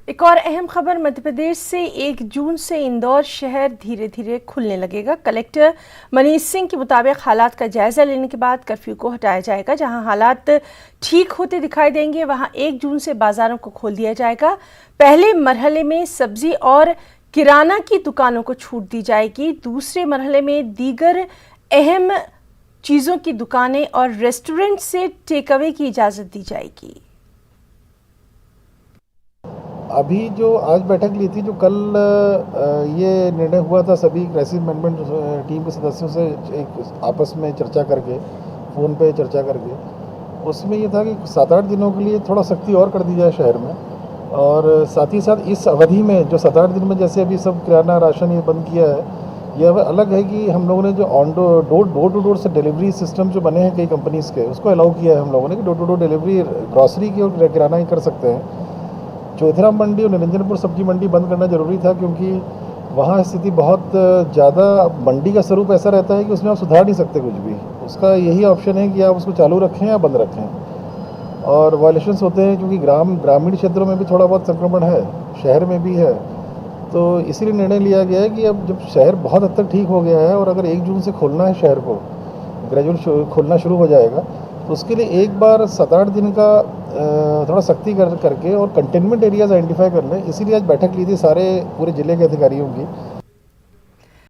एक और अहम खबर मध्य प्रदेश से। 1 जून से इंदौर शहर धीरे धीरे खुलने लगेगा। कलेक्टर मनीष सिंह के मुताबिक हालात का जायजा लेने के बाद कर्फ्यू को हटाया जाएगा। जहां हालात ठीक होते दिखाई देंगे वहां 1 जून से बाजारों को खोल दिया जाएगा। पहले मरहले में सब्जी और किराना की दुकानों को छूट दी जाएगी। दूसरे मरहले में दीगर अहम चीज़ों की दुकानें और रेस्टोरेंट से टेक अवे की इजाज़त दी जाएगी। अभी जो आज बैठक ली थी, जो कल ये निर्णय हुआ था सभी क्राइसिस मैनेजमेंट टीम के सदस्यों से एक आपस में चर्चा करके, फ़ोन पे चर्चा करके, उसमें ये था कि 7-8 दिनों के लिए थोड़ा सख्ती और कर दी जाए शहर में। और साथ ही साथ इस अवधि में जो 7-8 दिन में जैसे अभी सब किराना राशन ये बंद किया है, ये अब अलग है कि हम लोगों ने जो डोर टू डोर से डिलीवरी सिस्टम जो बने हैं कई कंपनीज़ के, उसको अलाउ किया है हम लोगों ने कि door to door delivery grocery की और किराना ही कर सकते हैं। चौथरा मंडी और निरंजनपुर सब्जी मंडी बंद करना ज़रूरी था, क्योंकि वहाँ स्थिति बहुत ज़्यादा, मंडी का स्वरूप ऐसा रहता है कि उसमें आप सुधार नहीं सकते कुछ भी। उसका यही ऑप्शन है कि आप उसको चालू रखें या बंद रखें। और वायलेशंस होते हैं, क्योंकि ग्रामीण क्षेत्रों में भी थोड़ा बहुत संक्रमण है, शहर में भी है। तो इसीलिए निर्णय लिया गया है कि अब जब शहर बहुत हद तक ठीक हो गया है और अगर 1 जून से खोलना है शहर को, ग्रेजुअल खोलना शुरू हो जाएगा, तो उसके लिए एक बार 7-8 दिन का थोड़ा सख्ती करके और कंटेनमेंट एरियाज आइडेंटिफाई कर लें। इसीलिए आज बैठक ली थी पूरे ज़िले के अधिकारियों की।